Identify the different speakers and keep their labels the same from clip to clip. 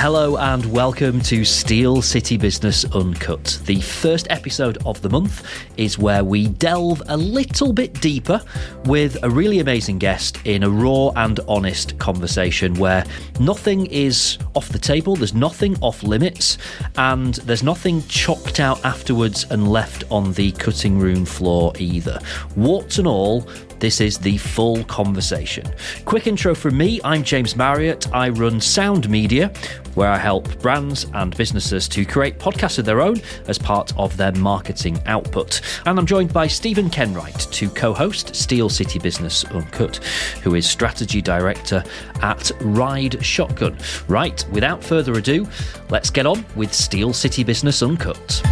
Speaker 1: Hello and welcome to Steel City Business Uncut. The first episode of the month is where we delve a little bit deeper with a really amazing guest in a raw and honest conversation where nothing is off the table, there's nothing off limits, and there's nothing chopped out afterwards and left on the cutting room floor either. Warts and all, this is the full conversation. Quick intro from me, I'm James Marriott. I run Sound Media, where I help brands and businesses to create podcasts of their own as part of their marketing output. And I'm joined by Stephen Kenwright to co-host Steel City Business Uncut, who is Strategy Director at Ride Shotgun. Right, without further ado, let's get on with Steel City Business Uncut.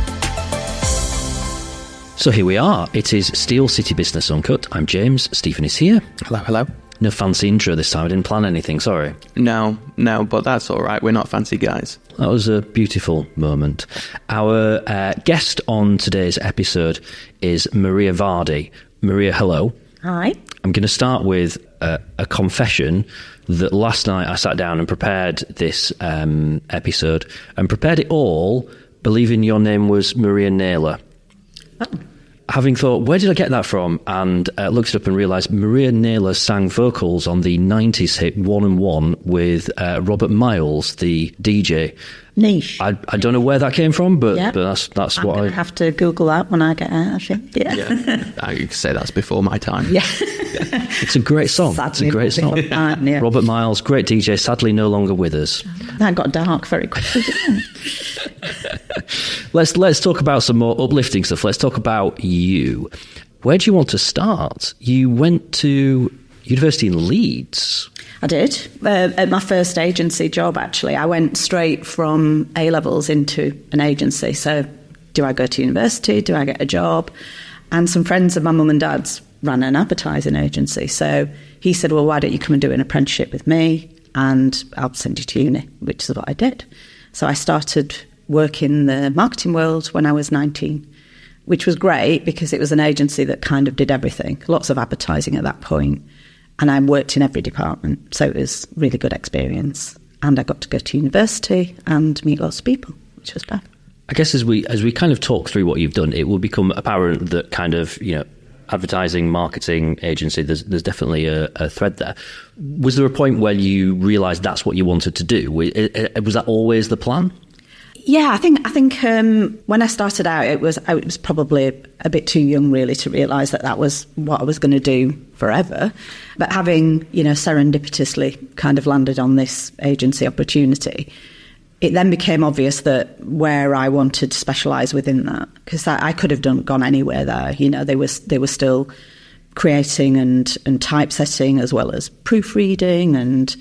Speaker 1: So here we are. It is Steel City Business Uncut. I'm James. Stephen is here.
Speaker 2: Hello.
Speaker 1: No fancy intro this time. I didn't plan anything, sorry.
Speaker 2: No, but that's all right. We're not fancy guys.
Speaker 1: That was a beautiful moment. Our guest on today's episode is Maria Vardy. Maria, hello.
Speaker 3: Hi.
Speaker 1: I'm going to start with a confession that last night I sat down and prepared this episode and prepared it all believing your name was Maria Naylor.
Speaker 3: Oh.
Speaker 1: Having thought, where did I get that from? And looked it up and realised Maria Naylor sang vocals on the 90s hit 1 and 1 with Robert Miles, the DJ.
Speaker 3: Niche.
Speaker 1: I don't know where that came from, but that's
Speaker 3: I'm
Speaker 1: what I
Speaker 3: have to Google that when I get out, I think. Yeah.
Speaker 2: I could say that's before my time.
Speaker 3: Yeah.
Speaker 1: It's a great song.
Speaker 3: Sadly,
Speaker 1: it's a great song.
Speaker 3: Time, yeah.
Speaker 1: Robert Miles, great DJ, sadly no longer with us.
Speaker 3: That got dark very quickly, didn't it?
Speaker 1: Let's talk about some more uplifting stuff. Let's talk about you. Where do you want to start? You went to university in Leeds.
Speaker 3: I did. At my first agency job, actually, I went straight from A-levels into an agency. So do I go to university? Do I get a job? And some friends of my mum and dad's ran an advertising agency. So he said, well, why don't you come and do an apprenticeship with me? And I'll send you to uni, which is what I did. So I started working in the marketing world when I was 19, which was great because it was an agency that kind of did everything. Lots of advertising at that point. And I worked in every department, so it was a really good experience. And I got to go to university and meet lots of people, which was fun.
Speaker 1: I guess as we kind of talk through what you've done, it will become apparent that kind of, advertising, marketing agency, there's definitely a thread there. Was there a point where you realised that's what you wanted to do? Was that always the plan?
Speaker 3: Yeah, I think when I started out, I was probably a bit too young really to realise that was what I was going to do forever. But having, serendipitously kind of landed on this agency opportunity, it then became obvious that where I wanted to specialise within that, because I could have gone anywhere there. They were still creating and typesetting as well as proofreading and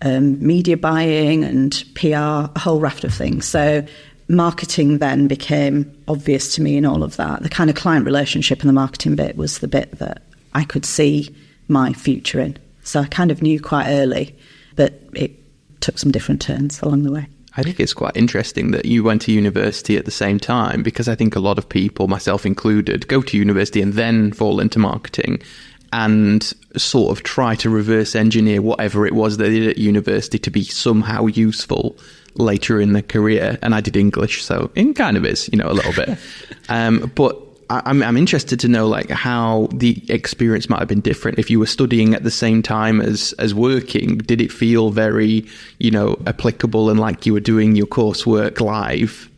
Speaker 3: media buying and PR, a whole raft of things. So marketing then became obvious to me in all of that. The kind of client relationship and the marketing bit was the bit that I could see my future in. So I kind of knew quite early, but it took some different turns along the way.
Speaker 2: I think it's quite interesting that you went to university at the same time, because I think a lot of people, myself included, go to university and then fall into marketing and sort of try to reverse engineer whatever it was they did at university to be somehow useful later in their career. And I did English, so it kind of is, a little bit. But I'm interested to know how the experience might have been different. If you were studying at the same time as working, did it feel very, applicable and like you were doing your coursework live?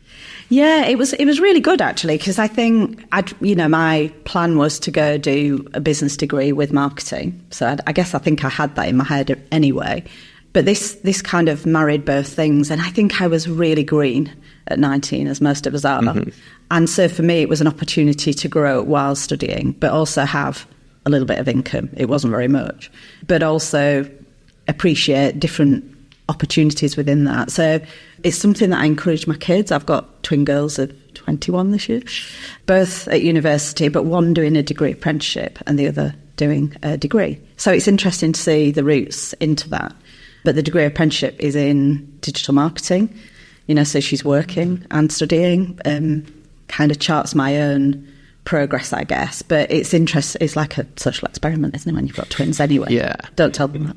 Speaker 3: Yeah, it was really good actually, because I think my plan was to go do a business degree with marketing. So I think I had that in my head anyway. But this kind of married both things, and I think I was really green at 19, as most of us are. Mm-hmm. And so for me, it was an opportunity to grow while studying, but also have a little bit of income. It wasn't very much, but also appreciate different opportunities within that. So it's something that I encourage my kids. I've got twin girls of 21 this year, both at university, but one doing a degree apprenticeship and the other doing a degree. So it's interesting to see the routes into that. But the degree apprenticeship is in digital marketing, so she's working and studying, kind of charts my own progress, I guess. But it's interesting. It's like a social experiment, isn't it, when you've got twins anyway?
Speaker 2: Yeah.
Speaker 3: Don't tell them that.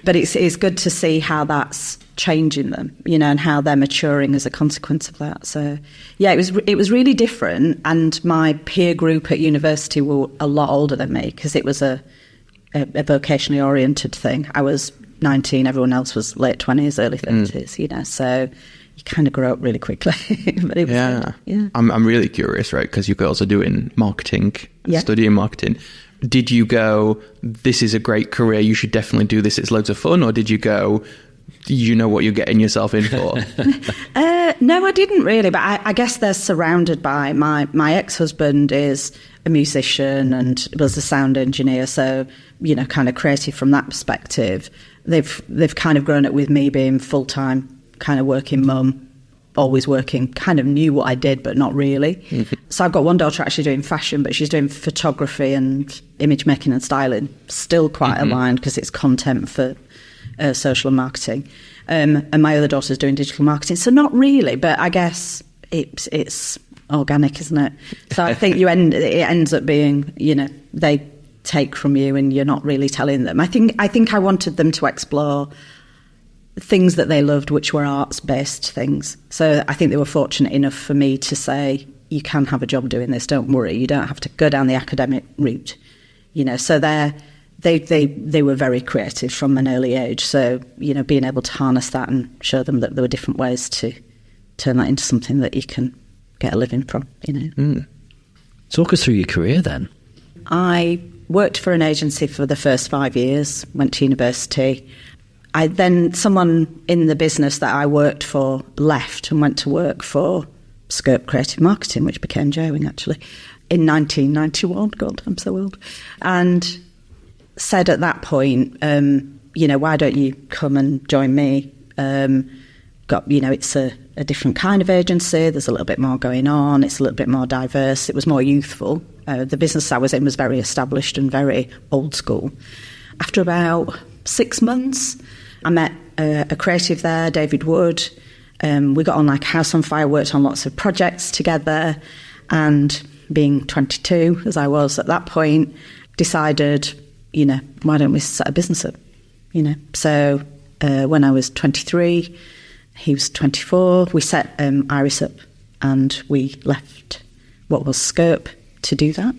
Speaker 3: But it's good to see how that's changing them, and how they're maturing as a consequence of that. So, yeah, it was really different. And my peer group at university were a lot older than me because it was a vocationally oriented thing. I was 19, everyone else was late 20s, early 30s, so you kind of grow up really quickly. But it was good. Yeah.
Speaker 2: I'm really curious, right? Because you girls are doing marketing, studying marketing. Did you go, this is a great career, you should definitely do this, it's loads of fun? Or did you go, you know what you're getting yourself in for?
Speaker 3: No, I didn't really. But I guess they're surrounded by, my ex-husband is a musician and was a sound engineer. So, kind of creative from that perspective. They've kind of grown up with me being full-time, kind of working mum, always working, kind of knew what I did, but not really. Mm-hmm. So I've got one daughter actually doing fashion, but she's doing photography and image making and styling. Still quite aligned because it's content for social and marketing. And my other daughter's doing digital marketing. So not really, but I guess it's organic, isn't it? So I think it ends up being, they take from you and you're not really telling them. I think I wanted them to explore things that they loved, which were arts-based things. So I think they were fortunate enough for me to say, you can have a job doing this, don't worry, you don't have to go down the academic route. So they were very creative from an early age. So, being able to harness that and show them that there were different ways to turn that into something that you can get a living from,
Speaker 1: Talk us through your career then.
Speaker 3: I worked for an agency for the first 5 years, went to university. Then someone in the business that I worked for left and went to work for Scope Creative Marketing, which became J-Wing actually, in 1991. God, I'm so old. And said at that point, why don't you come and join me? It's a different kind of agency. There's a little bit more going on. It's a little bit more diverse. It was more youthful. The business I was in was very established and very old school. After about 6 months, I met a creative there, David Wood. We got on like house on fire, worked on lots of projects together, and being 22, as I was at that point, decided, why don't we set a business up? So when I was 23, he was 24, we set Iris up and we left what was Scope to do that.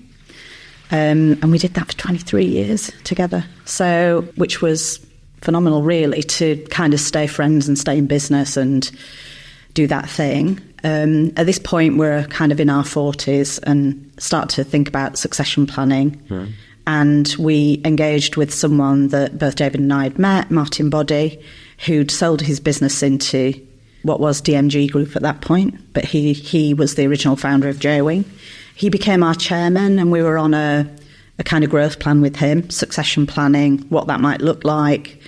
Speaker 3: And we did that for 23 years together. So, which was phenomenal, really, to kind of stay friends and stay in business and do that thing. At this point, we're kind of in our 40s and start to think about succession planning. Mm. And we engaged with someone that both David and I had met, Martin Boddy, who'd sold his business into what was DMG Group at that point, but he was the original founder of J-Wing. He became our chairman, and we were on a kind of growth plan with him, succession planning, what that might look like.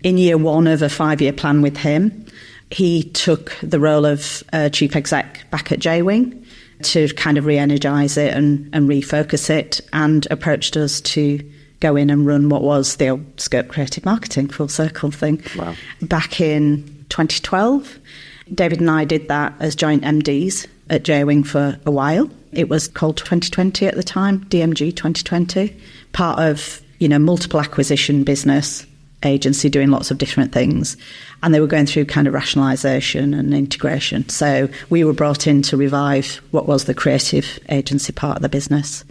Speaker 3: In year one of a 5-year plan with him, he took the role of chief exec back at J-Wing to kind of re-energise it and refocus it, and approached us to go in and run what was the old Scope Creative Marketing full circle thing. Wow. Back in 2012. David and I did that as joint MDs at J-Wing for a while. It was called 2020 at the time, DMG 2020, part of, multiple acquisition business agency doing lots of different things. And they were going through kind of rationalisation and integration. So we were brought in to revive what was the creative agency part of the business.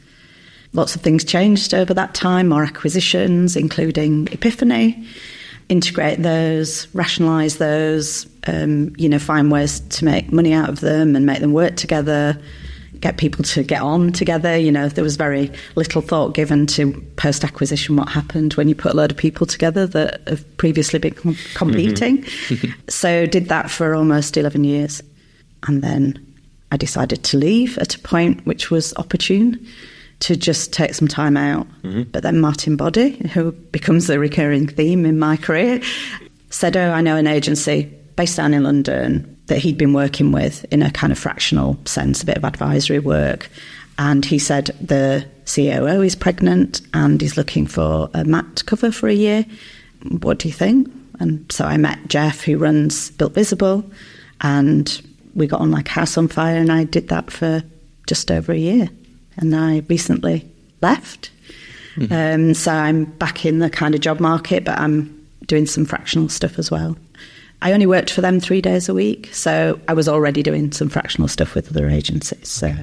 Speaker 3: Lots of things changed over that time, more acquisitions, including Epiphany, integrate those, rationalise those, find ways to make money out of them and make them work together, get people to get on together. There was very little thought given to post-acquisition, what happened when you put a load of people together that have previously been competing. Mm-hmm. So did that for almost 11 years. And then I decided to leave at a point which was opportune, to just take some time out. Mm-hmm. But then Martin Boddy, who becomes a recurring theme in my career, said, I know an agency based down in London that he'd been working with in a kind of fractional sense, a bit of advisory work. And he said, the COO is pregnant and is looking for a mat cover for a year. What do you think? And so I met Jeff, who runs Built Visible, and we got on like house on fire, and I did that for just over a year. And I recently left. Mm-hmm. So I'm back in the kind of job market, but I'm doing some fractional stuff as well. I only worked for them 3 days a week. So I was already doing some fractional stuff with other agencies. So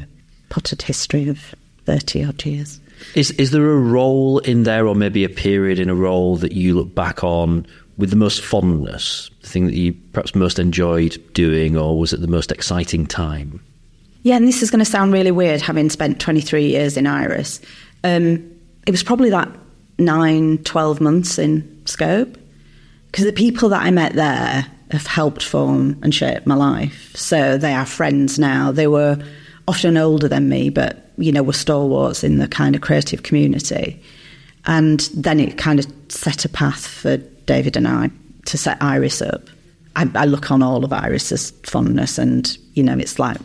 Speaker 3: potted history of 30 odd years.
Speaker 1: Is there a role in there, or maybe a period in a role, that you look back on with the most fondness, the thing that you perhaps most enjoyed doing, or was it the most exciting time?
Speaker 3: Yeah, and this is going to sound really weird, having spent 23 years in Iris. It was probably that 9-12 months in Scope, because the people that I met there have helped form and shape my life. So they are friends now. They were often older than me, but, were stalwarts in the kind of creative community. And then it kind of set a path for David and I to set Iris up. I look on all of Iris as fondness, and, it's like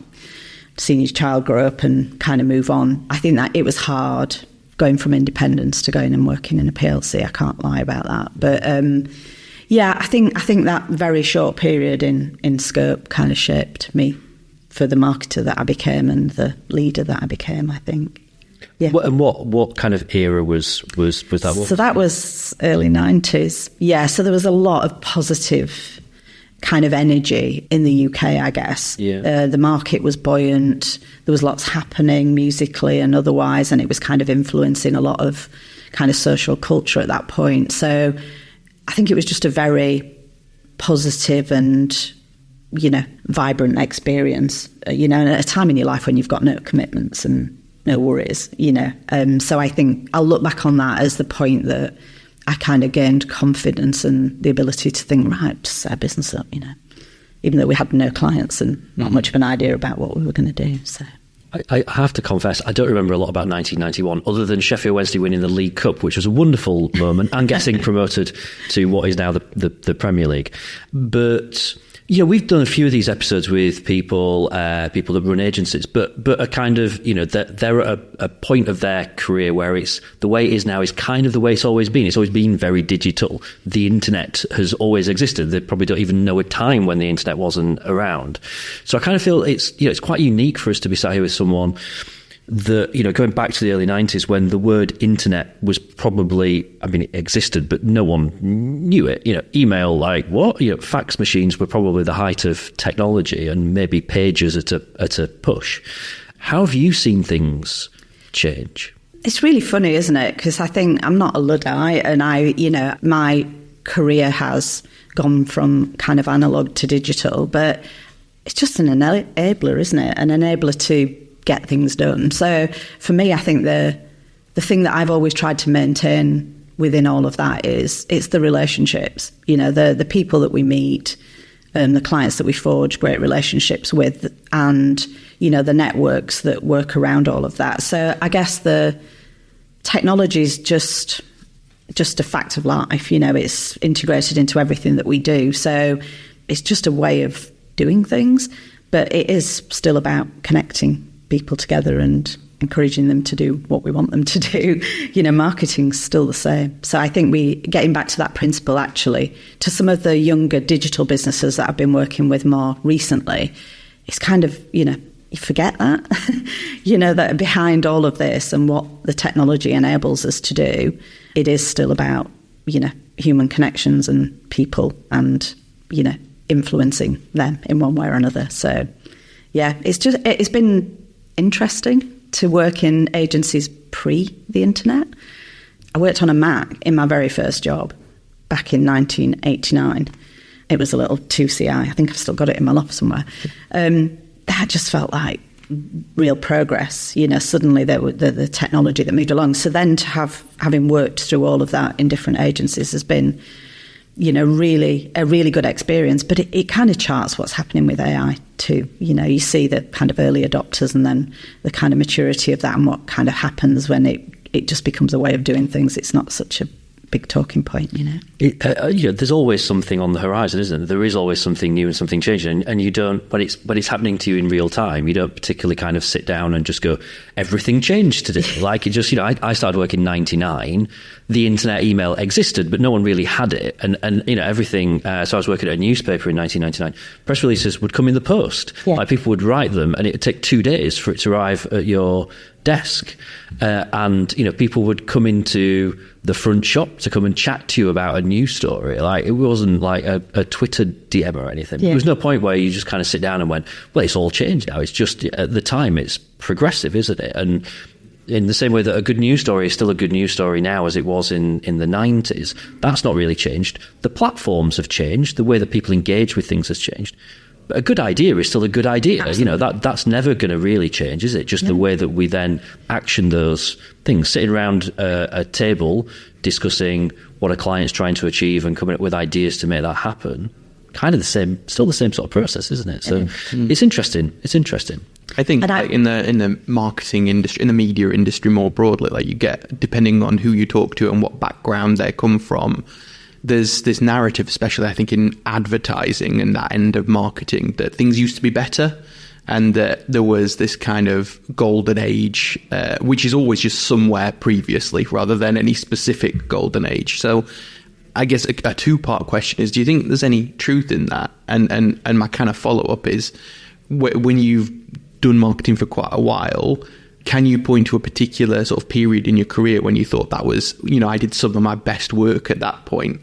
Speaker 3: seeing your child grow up and kind of move on. I think that it was hard going from independence to going and working in a PLC. I can't lie about that. But I think that very short period in Scope kind of shaped me for the marketer that I became and the leader that I became, I think. Yeah.
Speaker 1: And what kind of era was that?
Speaker 3: So that was early 90s. Yeah, so there was a lot of positive kind of energy in the UK, I guess.
Speaker 1: Yeah.
Speaker 3: The market was buoyant. There was lots happening musically and otherwise, and it was kind of influencing a lot of kind of social culture at that point. So I think it was just a very positive and, vibrant experience, and at a time in your life when you've got no commitments and no worries, So I think I'll look back on that as the point that I kind of gained confidence and the ability to think, right, just set a business up, even though we had no clients and not much of an idea about what we were going to do. So
Speaker 1: I have to confess, I don't remember a lot about 1991, other than Sheffield Wednesday winning the League Cup, which was a wonderful moment, and getting promoted to what is now the Premier League. But we've done a few of these episodes with people that run agencies, but a kind of, they're at a point of their career where it's the way it is now is kind of the way it's always been. It's always been very digital. The internet has always existed. They probably don't even know a time when the internet wasn't around. So I kind of feel it's quite unique for us to be sat here with someone that, going back to the early 90s when the word internet was probably, it existed, but no one knew it. Email, like what? Fax machines were probably the height of technology, and maybe pages at a push. How have you seen things change?
Speaker 3: It's really funny, isn't it? Because I think I'm not a Luddite, and my career has gone from kind of analog to digital, but it's just an enabler, isn't it? An enabler to get things done. So for me, I think the thing that I've always tried to maintain within all of that is it's the relationships, the people that we meet and the clients that we forge great relationships with, and, the networks that work around all of that. So I guess the technology is just a fact of life, it's integrated into everything that we do. So it's just a way of doing things, but it is still about connecting people together and encouraging them to do what we want them to do. Marketing's still the same. So I think getting back to that principle, actually, to some of the younger digital businesses that I've been working with more recently, it's kind of, you forget that, that behind all of this and what the technology enables us to do, it is still about, human connections and people and, influencing them in one way or another. So, yeah, it's been interesting to work in agencies pre the internet. I worked on a Mac in my very first job back in 1989. It was a little 2CI. I think I've still got it in my loft somewhere. That just felt like real progress. Suddenly there were the technology that moved along. So then to having worked through all of that in different agencies has been, really a really good experience. But it kind of charts what's happening with AI too. You see the kind of early adopters and then the kind of maturity of that and what kind of happens when it just becomes a way of doing things. It's not such a big talking point,
Speaker 1: there's always something on the horizon, isn't there? There is always something new and something changing, and you don't, but it's happening to you in real time. You don't particularly kind of sit down and just go, everything changed today. Like it just, I started working in 99. The internet email existed, but no one really had it. And everything, so I was working at a newspaper in 1999. Press releases would come in the post.
Speaker 3: Yeah.
Speaker 1: Like people would write them and it would take 2 days for it to arrive at your desk, and people would come into the front shop to come and chat to you about a news story. Like, it wasn't like a Twitter DM or anything. There was no point where you just kind of sit down and went, well, it's all changed now. It's just, at the time, it's progressive, isn't it? And in the same way that a good news story is still a good news story now as it was in the 90s, that's not really changed. The platforms have changed. The way that people engage with things has changed. But a good idea is still a good idea.
Speaker 3: Absolutely.
Speaker 1: That's never going to really change, is it? Just the way that we then action those things, sitting around a table discussing what a client's trying to achieve and coming up with ideas to make that happen. Kind of still the same sort of process, isn't it? So it's interesting. It's interesting.
Speaker 2: I think in the marketing industry, in the media industry more broadly, like, you get, depending on who you talk to and what background they come from, there's this narrative, especially I think in advertising and that end of marketing, that things used to be better, and that there was this kind of golden age, which is always just somewhere previously rather than any specific golden age. So I guess a two-part question is, do you think there's any truth in that? And my kind of follow-up is, when you've done marketing for quite a while, can you point to a particular sort of period in your career when you thought that was, I did some of my best work at that point?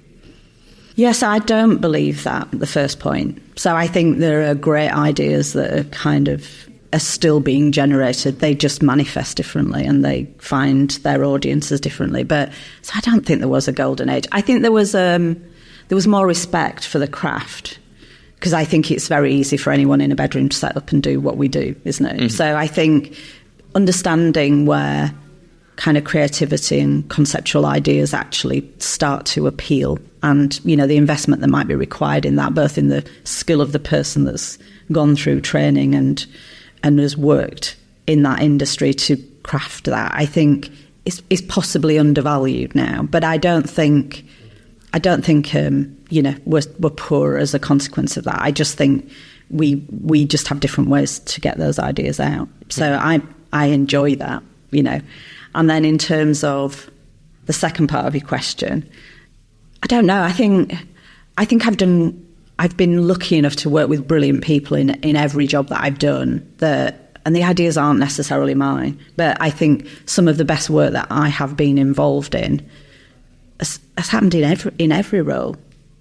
Speaker 3: Yes, I don't believe that, the first point. So I think there are great ideas that are kind of are still being generated. They just manifest differently and they find their audiences differently. But so I don't think there was a golden age. I think there was more respect for the craft, because I think it's very easy for anyone in a bedroom to set up and do what we do, isn't it? Mm-hmm. So I think understanding where kind of creativity and conceptual ideas actually start to appeal, and the investment that might be required in that, both in the skill of the person that's gone through training and has worked in that industry to craft that, I think is possibly undervalued now. But I don't think we're poor as a consequence of that. I just think we just have different ways to get those ideas out. So I enjoy that, And then in terms of the second part of your question, I don't know. I think I've been lucky enough to work with brilliant people in every job that I've done, and the ideas aren't necessarily mine, but I think some of the best work that I have been involved in has happened in every role.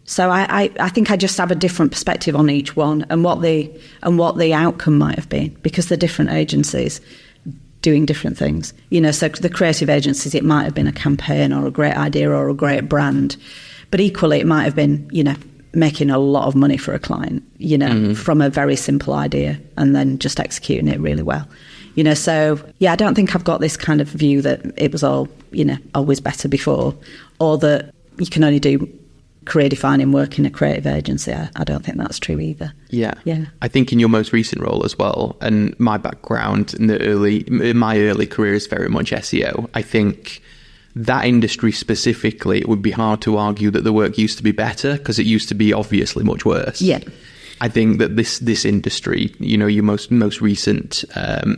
Speaker 3: So I think I just have a different perspective on each one and what the outcome might have been, because they're different agencies doing different things. So the creative agencies, it might have been a campaign or a great idea or a great brand, but equally it might have been, making a lot of money for a client, from a very simple idea and then just executing it really well. So I don't think I've got this kind of view that it was all, always better before, or that you can only do career defining work in a creative agency. I don't think that's true either. Yeah.
Speaker 2: I think in your most recent role as well, and my background in my early career is very much SEO. I think that industry specifically, it would be hard to argue that the work used to be better, because it used to be obviously much worse.
Speaker 3: Yeah.
Speaker 2: I think that this industry, your most recent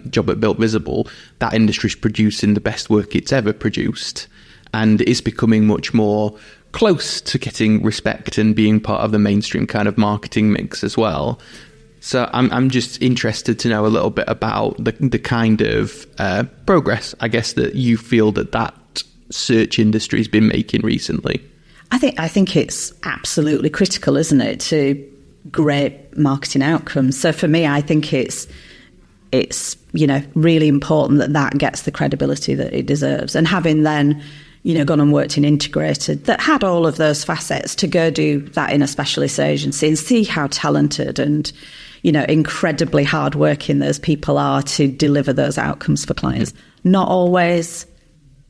Speaker 2: job at Built Visible, that industry's producing the best work it's ever produced, and it's becoming much more close to getting respect and being part of the mainstream kind of marketing mix as well. So I'm just interested to know a little bit about the kind of progress, I guess, that you feel that search industry's been making recently.
Speaker 3: I think it's absolutely critical, isn't it, to great marketing outcomes. So for me, I think it's really important that gets the credibility that it deserves. And having then gone and worked in Integrated that had all of those facets, to go do that in a specialist agency and see how talented and incredibly hardworking those people are to deliver those outcomes for clients. Not always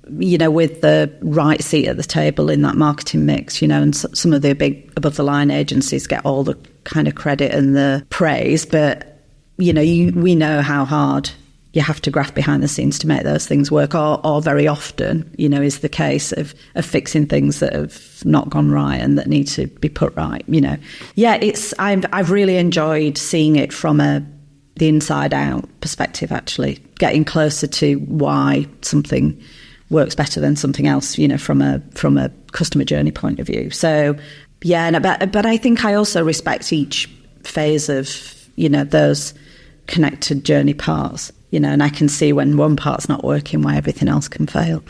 Speaker 3: with the right seat at the table in that marketing mix, and some of the big above the line agencies get all the kind of credit and the praise, but we know how hard you have to graft behind the scenes to make those things work, or very often, is the case of fixing things that have not gone right and that need to be put right. I've really enjoyed seeing it from the inside out perspective, actually getting closer to why something works better than something else, from a customer journey point of view. So, but I think I also respect each phase of, those connected journey parts. and I can see when one part's not working, why everything else can fail.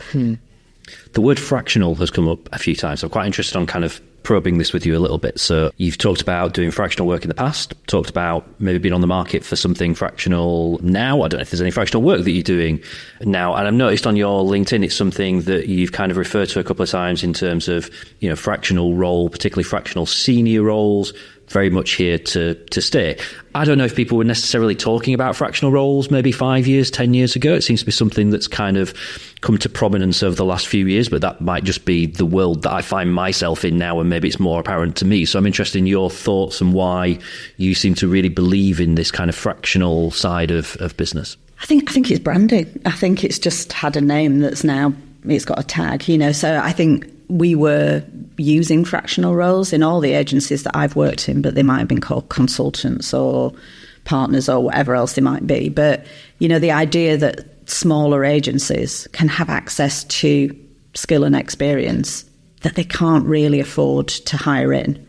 Speaker 1: The word fractional has come up a few times. I'm quite interested on kind of probing this with you a little bit. So you've talked about doing fractional work in the past, talked about maybe being on the market for something fractional now. I don't know if there's any fractional work that you're doing now. And I've noticed on your LinkedIn, it's something that you've kind of referred to a couple of times in terms of, fractional role, particularly fractional senior roles, very much here to stay. I don't know if people were necessarily talking about fractional roles maybe 5 years, 10 years ago. It seems to be something that's kind of come to prominence over the last few years, but that might just be the world that I find myself in now, and maybe it's more apparent to me. So I'm interested in your thoughts and why you seem to really believe in this kind of fractional side of business.
Speaker 3: I think it's branding. I think it's just had a name that's now, it's got a tag, so I think we were using fractional roles in all the agencies that I've worked in, but they might have been called consultants or partners or whatever else they might be. But, the idea that smaller agencies can have access to skill and experience that they can't really afford to hire in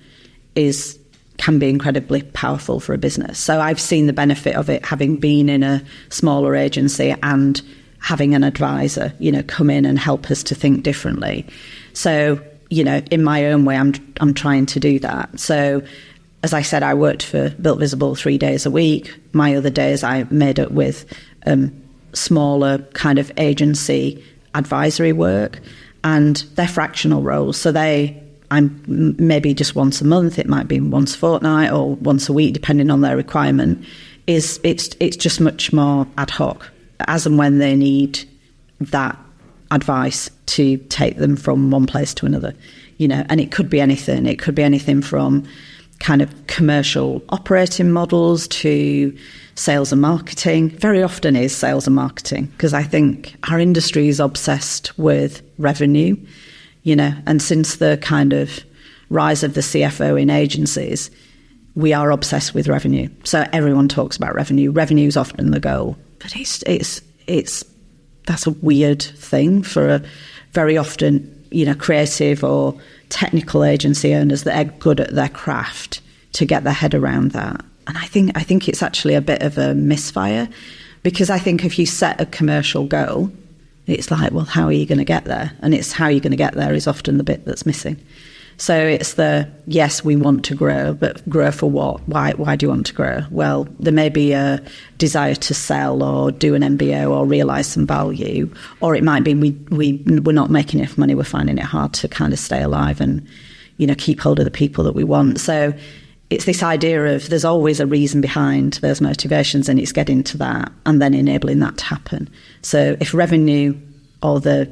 Speaker 3: can be incredibly powerful for a business. So I've seen the benefit of it, having been in a smaller agency and having an advisor, come in and help us to think differently. So, in my own way, I'm trying to do that. So, as I said, I worked for Built Visible 3 days a week. My other days I made up with smaller kind of agency advisory work, and they're fractional roles. So I'm maybe just once a month. It might be once a fortnight or once a week, depending on their requirement. It's just much more ad hoc, as and when they need that advice to take them from one place to another, and it could be anything. It could be anything from kind of commercial operating models to sales and marketing. Very often is sales and marketing, because I think our industry is obsessed with revenue, and since the kind of rise of the CFO in agencies, we are obsessed with revenue. So everyone talks about revenue. Revenue is often the goal, but that's a weird thing for very often, creative or technical agency owners that are good at their craft to get their head around that. And I think it's actually a bit of a misfire, because I think if you set a commercial goal, it's like, well, how are you going to get there? And it's how you're going to get there is often the bit that's missing. So it's yes, we want to grow, but grow for what? Why do you want to grow? Well, there may be a desire to sell or do an MBO or realise some value, or it might be we're not making enough money, we're finding it hard to kind of stay alive and, keep hold of the people that we want. So it's this idea of there's always a reason behind those motivations, and it's getting to that and then enabling that to happen. So if revenue or the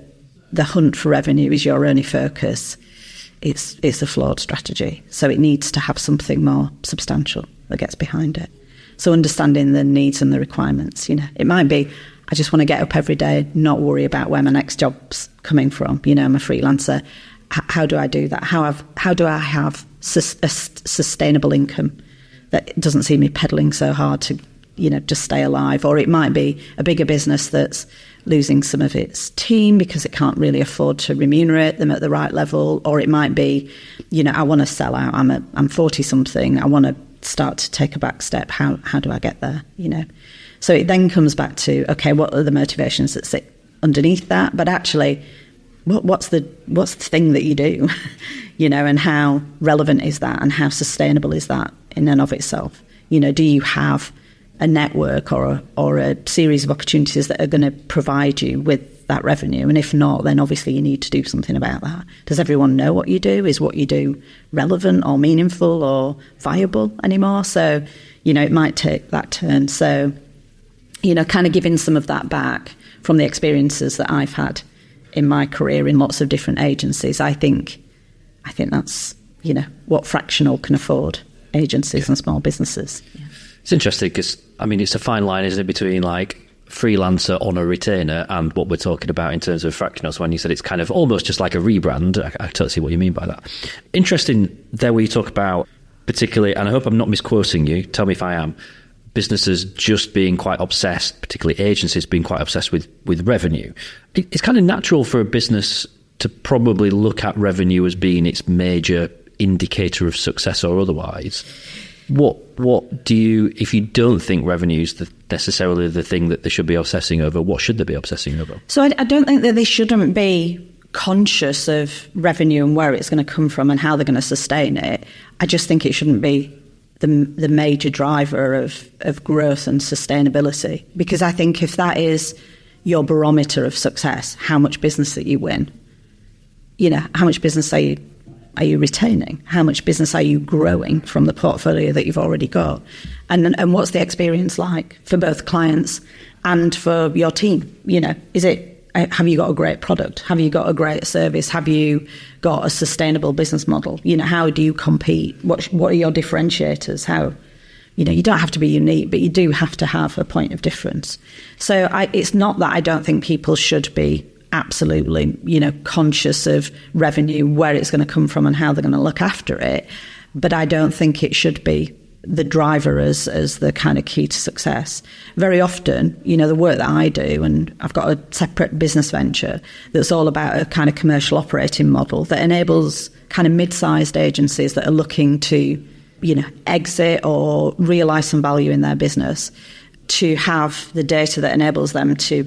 Speaker 3: hunt for revenue is your only focus, it's a flawed strategy. So it needs to have something more substantial that gets behind it. So understanding the needs and the requirements, it might be, I just want to get up every day, not worry about where my next job's coming from. I'm a freelancer. How do I do that? How do I have a sustainable income that doesn't see me pedaling so hard to, just stay alive? Or it might be a bigger business that's losing some of its team because it can't really afford to remunerate them at the right level. Or it might be, I want to sell out. I'm 40 something. I want to start to take a back step. How do I get there? So it then comes back to, okay, what are the motivations that sit underneath that? But actually, what's the thing that you do, and how relevant is that, and how sustainable is that in and of itself? Do you have a network or a series of opportunities that are going to provide you with that revenue? And if not, then obviously you need to do something about that. Does everyone know what you do? Is what you do relevant or meaningful or viable anymore? So, it might take that turn. So, kind of giving some of that back from the experiences that I've had in my career in lots of different agencies. I think that's, what fractional can afford agencies and small businesses. Yeah.
Speaker 1: It's interesting because, it's a fine line, isn't it, between like freelancer on a retainer and what we're talking about in terms of fractional. So when you said it's kind of almost just like a rebrand, I totally see what you mean by that. Interesting there where you talk about particularly, and I hope I'm not misquoting you, tell me if I am, businesses just being quite obsessed, particularly agencies being quite obsessed with revenue. It's kind of natural for a business to probably look at revenue as being its major indicator of success or otherwise. What do you, if you don't think revenue is necessarily the thing that they should be obsessing over, what should they be obsessing over?
Speaker 3: So I don't think that they shouldn't be conscious of revenue and where it's going to come from and how they're going to sustain it. I just think it shouldn't be the major driver of growth and sustainability, because I think if that is your barometer of success, how much business that you win, how much business are you retaining? How much business are you growing from the portfolio that you've already got? And what's the experience like for both clients and for your team? Have you got a great product? Have you got a great service? Have you got a sustainable business model? How do you compete? What are your differentiators? How, you don't have to be unique, but you do have to have a point of difference. So it's not that I don't think people should be absolutely, conscious of revenue, where it's going to come from and how they're going to look after it. But I don't think it should be the driver as the kind of key to success. Very often, the work that I do, and I've got a separate business venture that's all about a kind of commercial operating model that enables kind of mid-sized agencies that are looking to, exit or realise some value in their business, to have the data that enables them to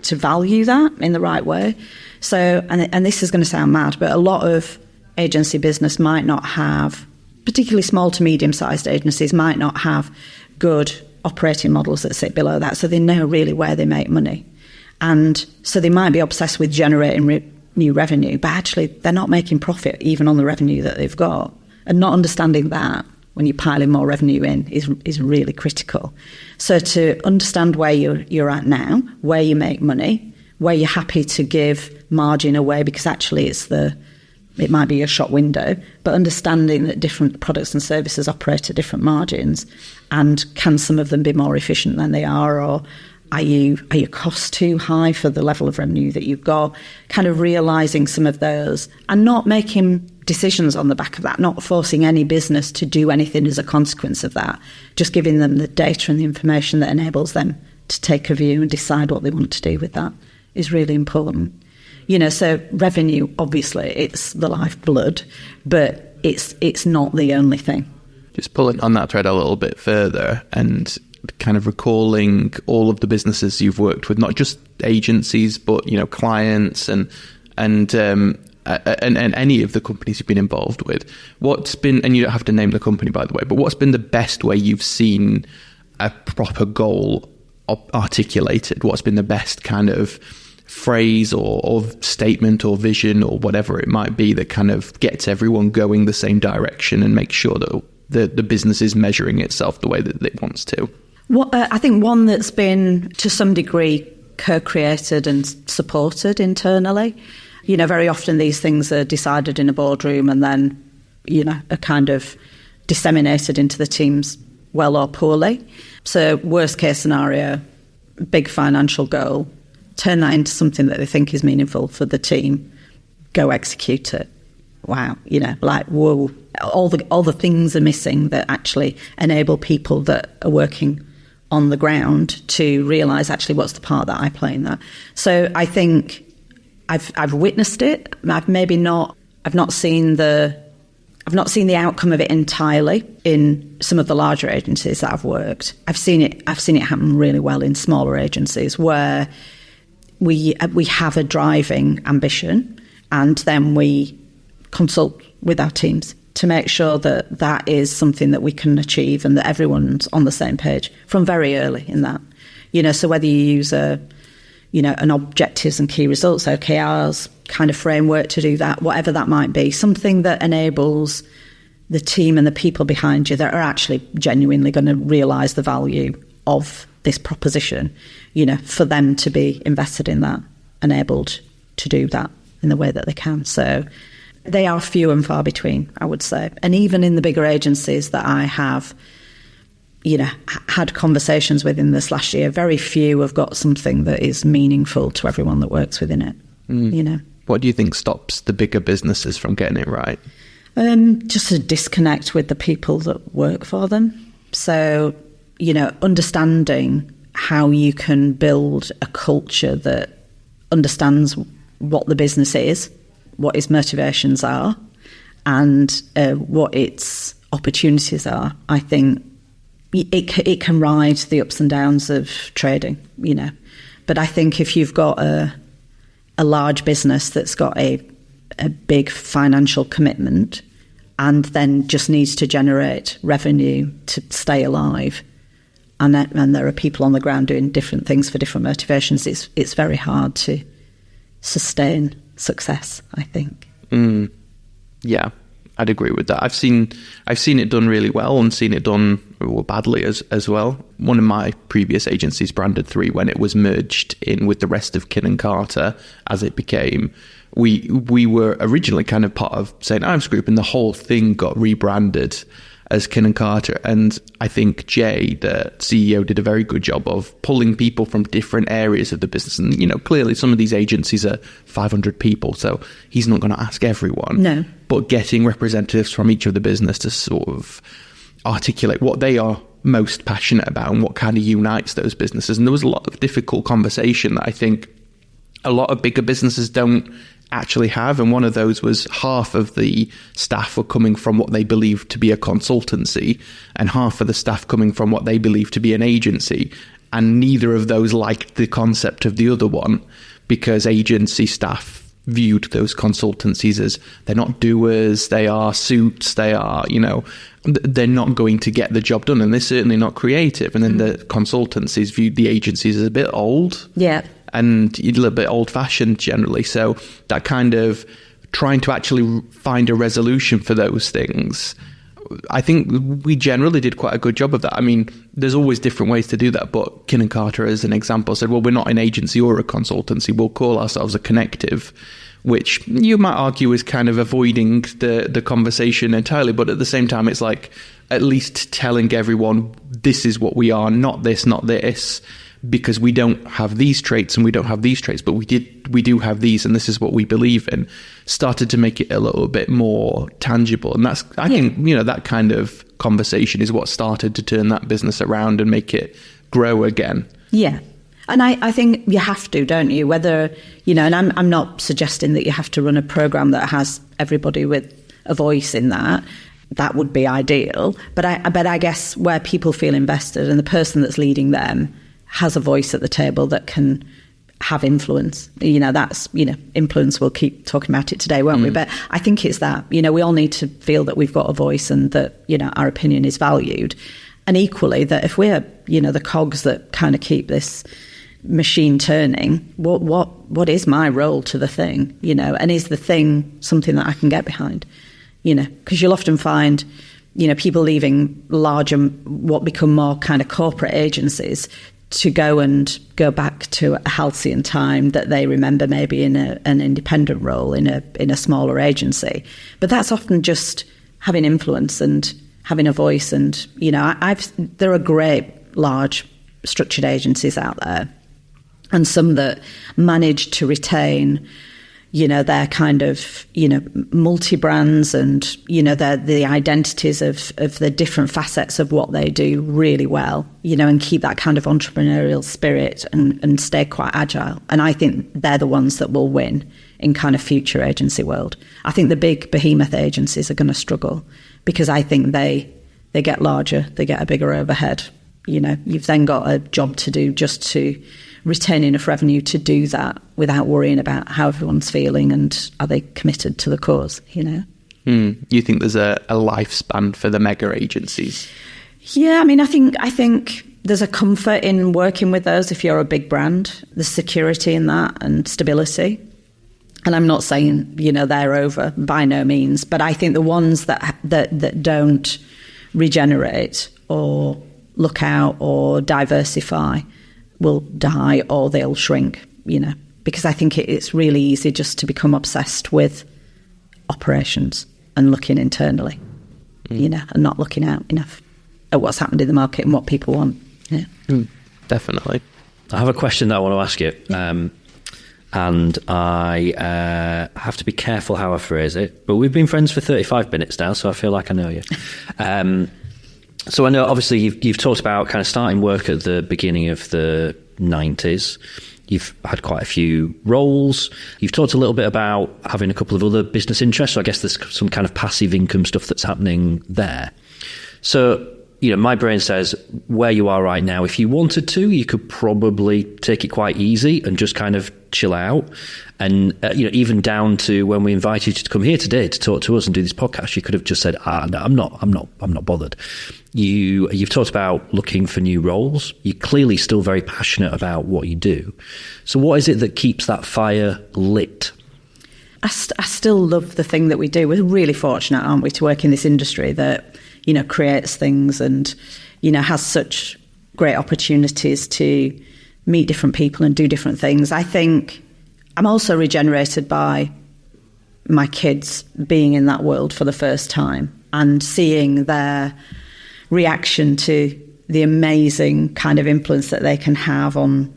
Speaker 3: value that in the right way. So, and this is going to sound mad, but a lot of agency business might not have, particularly small to medium-sized agencies, might not have good operating models that sit below that, so they know really where they make money. And so they might be obsessed with generating new revenue, but actually they're not making profit even on the revenue that they've got. And not understanding that when you're piling more revenue in is really critical. So to understand where you're at now, where you make money, where you're happy to give margin away, because actually it might be a shop window, but understanding that different products and services operate at different margins, and can some of them be more efficient than they are, or are your costs too high for the level of revenue that you've got? Kind of realising some of those and not making decisions on the back of that, not forcing any business to do anything as a consequence of that, just giving them the data and the information that enables them to take a view and decide what they want to do with that is really important. So revenue, obviously, it's the lifeblood, but it's not the only thing.
Speaker 2: Just pulling on that thread a little bit further and kind of recalling all of the businesses you've worked with, not just agencies, but, clients and any of the companies you've been involved with. What's been, and you don't have to name the company, by the way, but what's been the best way you've seen a proper goal articulated? What's been the best kind of phrase or statement or vision or whatever it might be that kind of gets everyone going the same direction and makes sure that the business is measuring itself the way that it wants to?
Speaker 3: I think one that's been to some degree co-created and supported internally. Very often these things are decided in a boardroom and then, are kind of disseminated into the teams well or poorly. So worst case scenario, big financial goal, turn that into something that they think is meaningful for the team, go execute it. Wow, whoa, all the things are missing that actually enable people that are working on the ground to realise actually what's the part that I play in that. So I think I've witnessed it. I've not seen the outcome of it entirely in some of the larger agencies that I've worked. I've seen it happen really well in smaller agencies where we have a driving ambition, and then we consult with our teams to make sure that that is something that we can achieve and that everyone's on the same page from very early in that. So whether you use an objectives and key results, OKRs kind of framework to do that, whatever that might be, something that enables the team and the people behind you that are actually genuinely going to realise the value of this proposition, for them to be invested in that, enabled to do that in the way that they can. So they are few and far between, I would say. And even in the bigger agencies that I have, had conversations with in this last year, very few have got something that is meaningful to everyone that works within it.
Speaker 2: What do you think stops the bigger businesses from getting it right?
Speaker 3: Just a disconnect with the people that work for them. So, understanding how you can build a culture that understands what the business is, what its motivations are, and what its opportunities are, I think it can ride the ups and downs of trading, But I think if you've got a large business that's got a big financial commitment and then just needs to generate revenue to stay alive, and there are people on the ground doing different things for different motivations, it's very hard to sustain success, I think.
Speaker 2: Yeah, I'd agree with that. I've seen it done really well and seen it done badly as well. One of my previous agencies, Branded 3, when it was merged in with the rest of Kin & Carter, as it became, we were originally kind of part of St. Ives Group, and the whole thing got rebranded as Kin & Carter. And I think Jay, the CEO, did a very good job of pulling people from different areas of the business. And, clearly some of these agencies are 500 people, so he's not going to ask everyone.
Speaker 3: No.
Speaker 2: But getting representatives from each of the business to sort of articulate what they are most passionate about and what kind of unites those businesses. And there was a lot of difficult conversation that I think a lot of bigger businesses don't actually have. And one of those was half of the staff were coming from what they believed to be a consultancy and half of the staff coming from what they believed to be an agency. And neither of those liked the concept of the other one, because agency staff viewed those consultancies as they're not doers, they are suits, they are, they're not going to get the job done, and they're certainly not creative. And then the consultancies viewed the agencies as a bit old.
Speaker 3: Yeah.
Speaker 2: And a little bit old-fashioned generally. So that kind of trying to actually find a resolution for those things, I think we generally did quite a good job of that. I mean, there's always different ways to do that, but Kin & Carter, as an example, said, well, we're not an agency or a consultancy, we'll call ourselves a connective, which you might argue is kind of avoiding the conversation entirely. But at the same time, it's like at least telling everyone this is what we are, not this, because we don't have these traits and we don't have these traits, but we do have these, and this is what we believe in, started to make it a little bit more tangible. And that's, I think, that kind of conversation is what started to turn that business around and make it grow again.
Speaker 3: Yeah. And I think you have to, don't you? Whether, and I'm not suggesting that you have to run a program that has everybody with a voice in that. That would be ideal. But I guess where people feel invested and the person that's leading them has a voice at the table that can have influence. That's, influence, we'll keep talking about it today, won't we? But I think it's that, we all need to feel that we've got a voice and that, our opinion is valued. And equally that if we're, the cogs that kind of keep this machine turning, what is my role to the thing, and is the thing something that I can get behind, because you'll often find, people leaving larger, what become more kind of corporate agencies to go back to a halcyon time that they remember maybe in an independent role in a smaller agency. But that's often just having influence and having a voice. And, there are great large structured agencies out there, and some that manage to retain, their kind of, multi-brands and, the identities of the different facets of what they do really well, and keep that kind of entrepreneurial spirit and stay quite agile. And I think they're the ones that will win in kind of future agency world. I think the big behemoth agencies are going to struggle because I think they get larger, they get a bigger overhead. You've then got a job to do just to retain enough revenue to do that without worrying about how everyone's feeling and are they committed to the cause,
Speaker 2: You think there's a lifespan for the mega agencies?
Speaker 3: Yeah, I mean, I think there's a comfort in working with those if you're a big brand. There's security in that and stability. And I'm not saying, they're over, by no means, but I think the ones that don't regenerate or look out or diversify will die or they'll shrink, because I think it's really easy just to become obsessed with operations and looking internally, and not looking out enough at what's happened in the market and what people want. Yeah.
Speaker 2: Definitely.
Speaker 1: I have a question that I want to ask you, and I have to be careful how I phrase it, but we've been friends for 35 minutes now, so I feel like I know you. So I know, obviously, you've talked about kind of starting work at the beginning of the 90s. You've had quite a few roles. You've talked a little bit about having a couple of other business interests. So I guess there's some kind of passive income stuff that's happening there. So, my brain says where you are right now, if you wanted to, you could probably take it quite easy and just kind of chill out. And, even down to when we invited you to come here today to talk to us and do this podcast, you could have just said, no, I'm not bothered. You've talked about looking for new roles. You're clearly still very passionate about what you do. So what is it that keeps that fire lit?
Speaker 3: I still love the thing that we do. We're really fortunate, aren't we, to work in this industry that, creates things and, has such great opportunities to meet different people and do different things. I think I'm also regenerated by my kids being in that world for the first time and seeing their reaction to the amazing kind of influence that they can have on,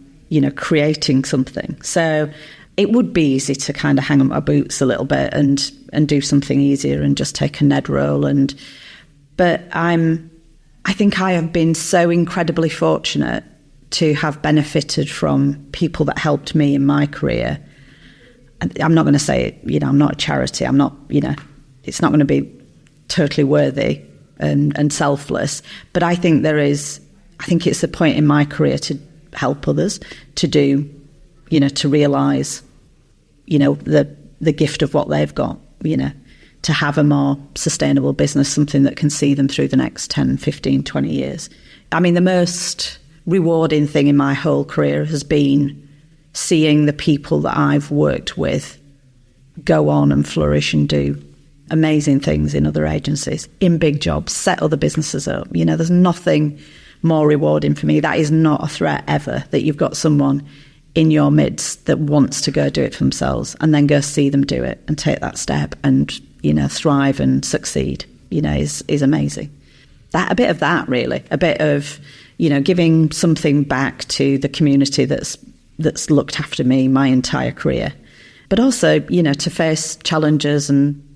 Speaker 3: creating something. So it would be easy to kind of hang on my boots a little bit and do something easier and just take a Ned role. But I think I have been so incredibly fortunate to have benefited from people that helped me in my career. I'm not going to say, I'm not a charity. I'm not, it's not going to be totally worthy and selfless. But I think it's a point in my career to help others to do, to realise, the gift of what they've got, to have a more sustainable business, something that can see them through the next 10, 15, 20 years. I mean, the most rewarding thing in my whole career has been seeing the people that I've worked with go on and flourish and do amazing things in other agencies, in big jobs, set other businesses up. There's nothing more rewarding for me. That is not a threat ever, that you've got someone in your midst that wants to go do it for themselves and then go see them do it and take that step and, thrive and succeed, is amazing. A bit of that, really, a bit of, giving something back to the community that's looked after me my entire career, but also, to face challenges and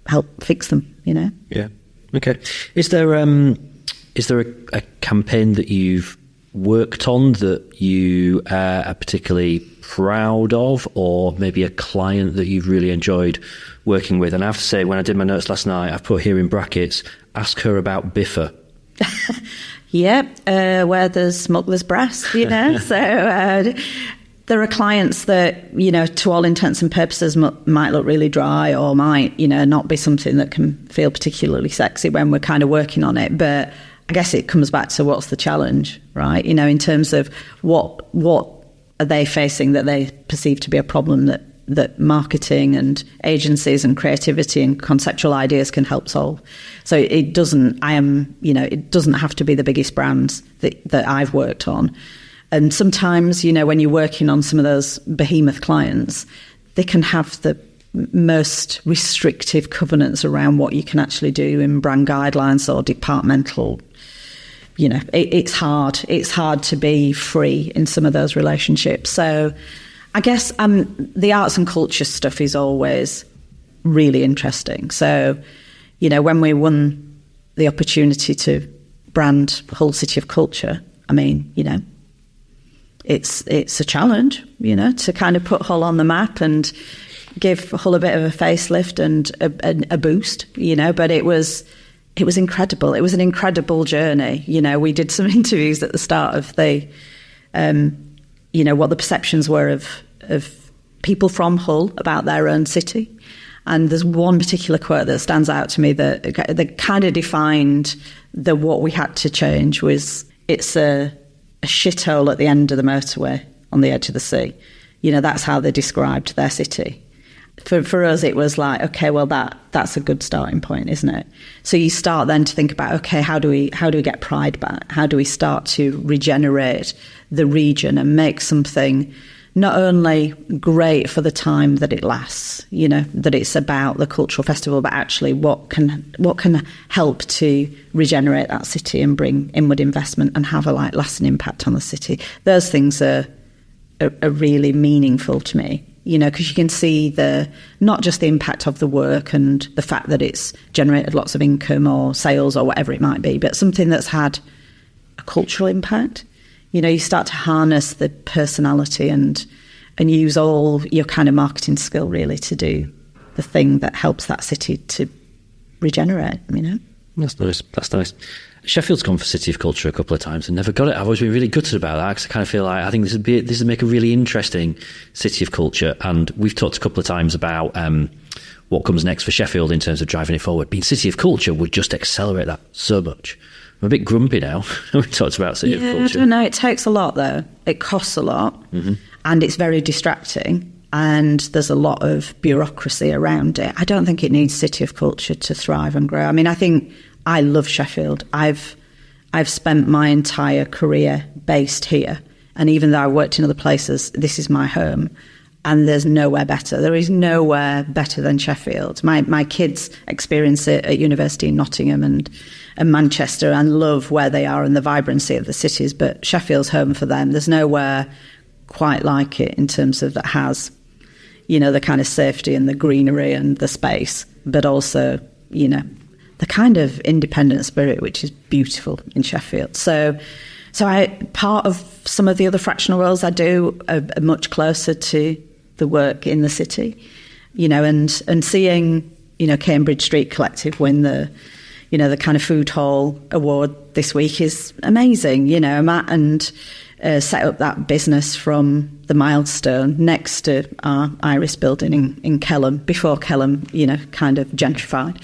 Speaker 3: help fix them,
Speaker 1: Yeah. Okay. Is there a campaign that you've worked on that you are particularly proud of, or maybe a client that you've really enjoyed working with? And I have to say, when I did my notes last night, I've put here in brackets, ask her about Biffa.
Speaker 3: Yeah, where there's smoke, there's brass, So there are clients that, to all intents and purposes might look really dry or might, not be something that can feel particularly sexy when we're kind of working on it. But I guess it comes back to what's the challenge, right? In terms of what are they facing that they perceive to be a problem that marketing and agencies and creativity and conceptual ideas can help solve. So it doesn't have to be the biggest brands that I've worked on. And sometimes, when you're working on some of those behemoth clients, they can have the most restrictive covenants around what you can actually do in brand guidelines or departmental. It's hard to be free in some of those relationships. So I guess the arts and culture stuff is always really interesting. So, when we won the opportunity to brand Hull City of Culture, I mean, it's a challenge, to kind of put Hull on the map and give Hull a bit of a facelift and a boost, but it was incredible. It was an incredible journey. We did some interviews at the start of the, what the perceptions were of people from Hull about their own city. And there's one particular quote that stands out to me that kind of defined what we had to change was, it's a shithole at the end of the motorway on the edge of the sea. That's how they described their city. For us, it was like, okay, well, that's a good starting point, isn't it? So you start then to think about, okay, how do we get pride back? How do we start to regenerate the region and make something not only great for the time that it lasts, that it's about the cultural festival, but actually what can help to regenerate that city and bring inward investment and have a lasting impact on the city. Those things are really meaningful to me. Because you can see not just the impact of the work and the fact that it's generated lots of income or sales or whatever it might be, but something that's had a cultural impact. You start to harness the personality and use all your kind of marketing skill really to do the thing that helps that city to regenerate,
Speaker 1: That's nice. Sheffield's gone for City of Culture a couple of times and never got it. I've always been really gutted about that because I kind of feel like I think this would make a really interesting City of Culture. And we've talked a couple of times about what comes next for Sheffield in terms of driving it forward. Being City of Culture would just accelerate that so much. I'm a bit grumpy now. We talked about City of Culture.
Speaker 3: I don't know. It takes a lot, though. It costs a lot, and it's very distracting, and there's a lot of bureaucracy around it. I don't think it needs City of Culture to thrive and grow. I think I love Sheffield. I've spent my entire career based here, and even though I worked in other places, this is my home, and there's nowhere better. There is nowhere better than Sheffield. My kids experience it at university in Nottingham and Manchester and love where they are and the vibrancy of the cities, but Sheffield's home for them. There's nowhere quite like it in terms of that has, the kind of safety and the greenery and the space, but also, the kind of independent spirit which is beautiful in Sheffield. So part of some of the other fractional roles I do are much closer to the work in the city, and seeing, Cambridge Street Collective win the kind of food hall award this week is amazing, and set up that business from the Milestone next to our Iris building in Kelham, before Kelham, kind of gentrified.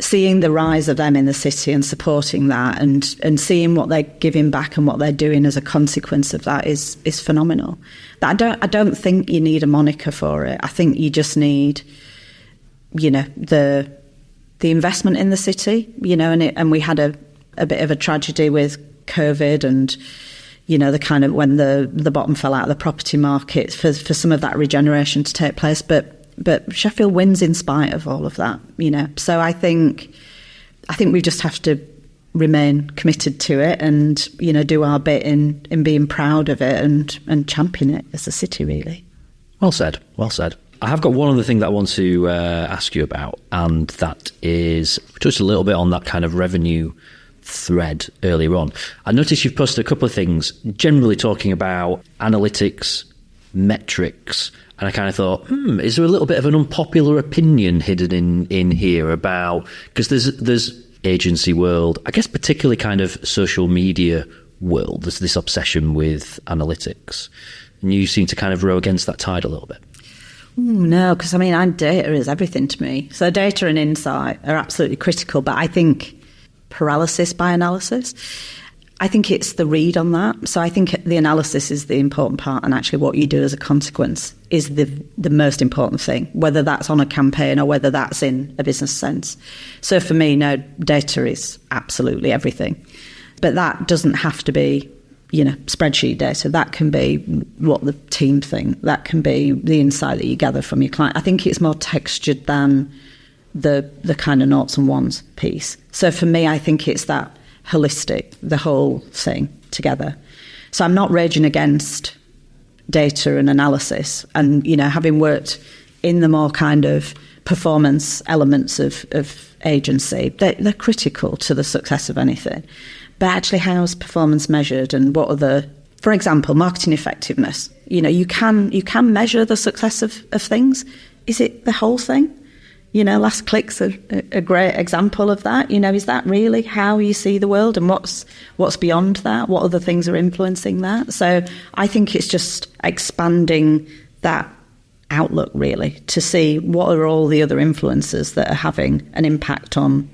Speaker 3: Seeing the rise of them in the city and supporting that and seeing what they're giving back and what they're doing as a consequence of that is phenomenal. But I don't think you need a moniker for it. I think you just need, the investment in the city, and we had a bit of a tragedy with COVID and, the kind of when the bottom fell out of the property market for some of that regeneration to take place. But Sheffield wins in spite of all of that, So I think we just have to remain committed to it and, do our bit in being proud of it and champion it as a city, really.
Speaker 1: Well said. I have got one other thing that I want to ask you about, and that is, we touched a little bit on that kind of revenue thread earlier on. I noticed you've posted a couple of things, generally talking about analytics, metrics, and I kind of thought, is there a little bit of an unpopular opinion hidden in here about, because there's agency world, I guess particularly kind of social media world, there's this obsession with analytics, and you seem to kind of row against that tide a little bit.
Speaker 3: No, because data is everything to me. So data and insight are absolutely critical, but I think paralysis by analysis, I think it's the read on that. So I think the analysis is the important part, and actually what you do as a consequence is the most important thing, whether that's on a campaign or whether that's in a business sense. So for me, no, data is absolutely everything. But that doesn't have to be, spreadsheet data. That can be what the team think. That can be the insight that you gather from your client. I think it's more textured than the kind of noughts and ones piece. So for me, I think it's that holistic, the whole thing together. So I'm not raging against data and analysis, and having worked in the more kind of performance elements of agency, they're critical to the success of anything. But actually, how's performance measured, and what are for example, marketing effectiveness? You can measure the success of things. Is it the whole thing? Last Click's a great example of that. Is that really how you see the world, and what's beyond that? What other things are influencing that? So I think it's just expanding that outlook, really, to see what are all the other influences that are having an impact on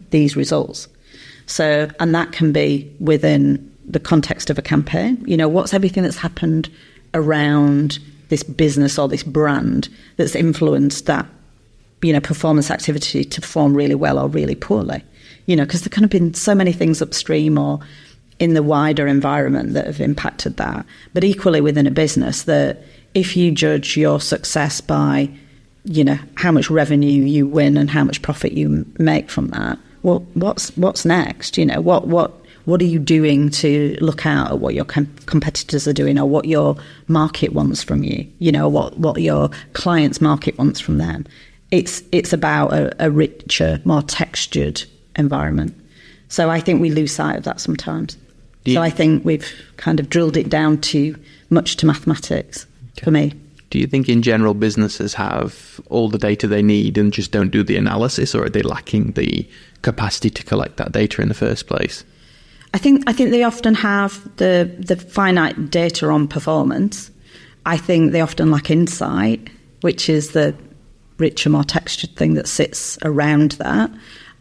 Speaker 3: these results. So, and that can be within the context of a campaign. What's everything that's happened around this business or this brand that's influenced that performance activity to perform really well or really poorly, because there could have been so many things upstream or in the wider environment that have impacted that. But equally within a business, that if you judge your success by, how much revenue you win and how much profit you make from that, well, what's next? What are you doing to look out at what your competitors are doing, or what your market wants from you? What your client's market wants from them. It's about a richer, more textured environment. So I think we lose sight of that sometimes. So I think we've kind of drilled it down to mathematics for me.
Speaker 2: Do you think in general businesses have all the data they need and just don't do the analysis, or are they lacking the capacity to collect that data in the first place?
Speaker 3: I think they often have the finite data on performance. I think they often lack insight, which is the richer, more textured thing that sits around that.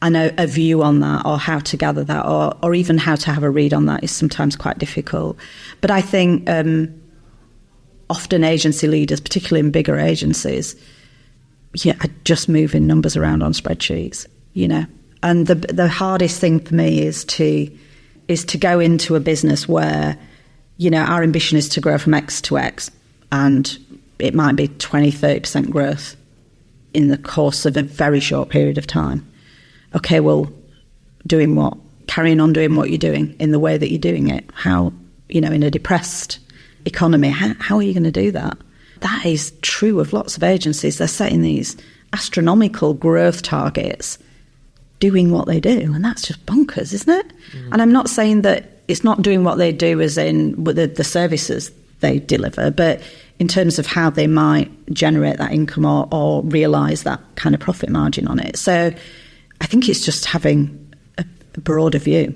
Speaker 3: And a view on that, or how to gather that, or even how to have a read on that is sometimes quite difficult. But I think often agency leaders, particularly in bigger agencies, are just moving numbers around on spreadsheets, And the hardest thing for me is to go into a business where, our ambition is to grow from X to X, and it might be 20-30% growth in the course of a very short period of time. Okay, well, doing what? Carrying on doing what you're doing in the way that you're doing it. How, in a depressed economy, how are you going to do that? That is true of lots of agencies. They're setting these astronomical growth targets, doing what they do, and that's just bonkers, isn't it? And I'm not saying that it's not doing what they do as in the services they deliver, but in terms of how they might generate that income or realise that kind of profit margin on it. So I think it's just having a broader view,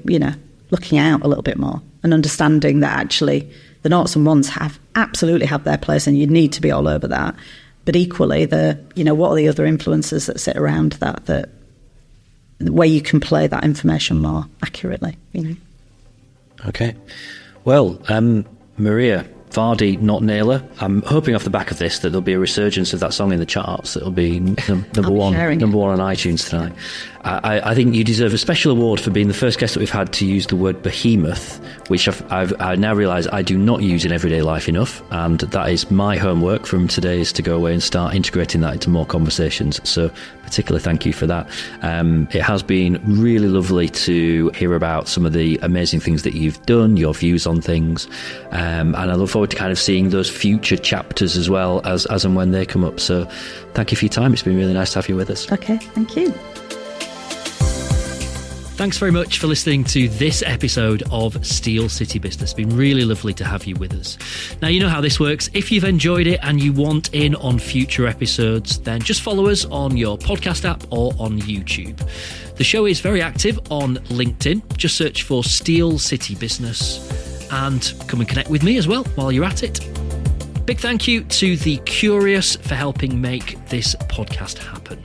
Speaker 3: looking out a little bit more and understanding that actually the noughts and ones absolutely have their place, and you need to be all over that. But equally, what are the other influences that sit around that where you can play that information more accurately?
Speaker 1: Okay. Well, Maria, Vardy, Not Nailer. I'm hoping off the back of this that there'll be a resurgence of that song in the charts. It'll be number one on iTunes tonight. I think you deserve a special award for being the first guest that we've had to use the word behemoth, which I now realise I do not use in everyday life enough, and that is my homework from today, is to go away and start integrating that into more conversations. So particularly thank you for that. It has been really lovely to hear about some of the amazing things that you've done, your views on things, and I look forward to kind of seeing those future chapters as well as and when they come up. So thank you for your time. It's been really nice to have you with us.
Speaker 3: Okay, thank you.
Speaker 1: Thanks very much for listening to this episode of Steel City Business. It's been really lovely to have you with us. Now, you know how this works. If you've enjoyed it and you want in on future episodes, then just follow us on your podcast app or on YouTube. The show is very active on LinkedIn. Just search for Steel City Business and come and connect with me as well while you're at it. Big thank you to The Curious for helping make this podcast happen.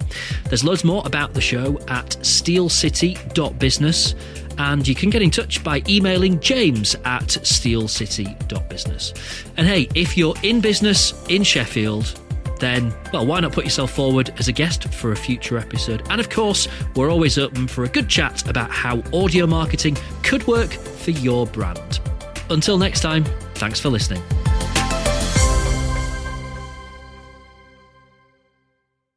Speaker 1: There's loads more about the show at steelcity.business, and you can get in touch by emailing James at steelcity.business. And hey, if you're in business in Sheffield, then, well, why not put yourself forward as a guest for a future episode? And of course, we're always open for a good chat about how audio marketing could work for your brand. Until next time, thanks for listening.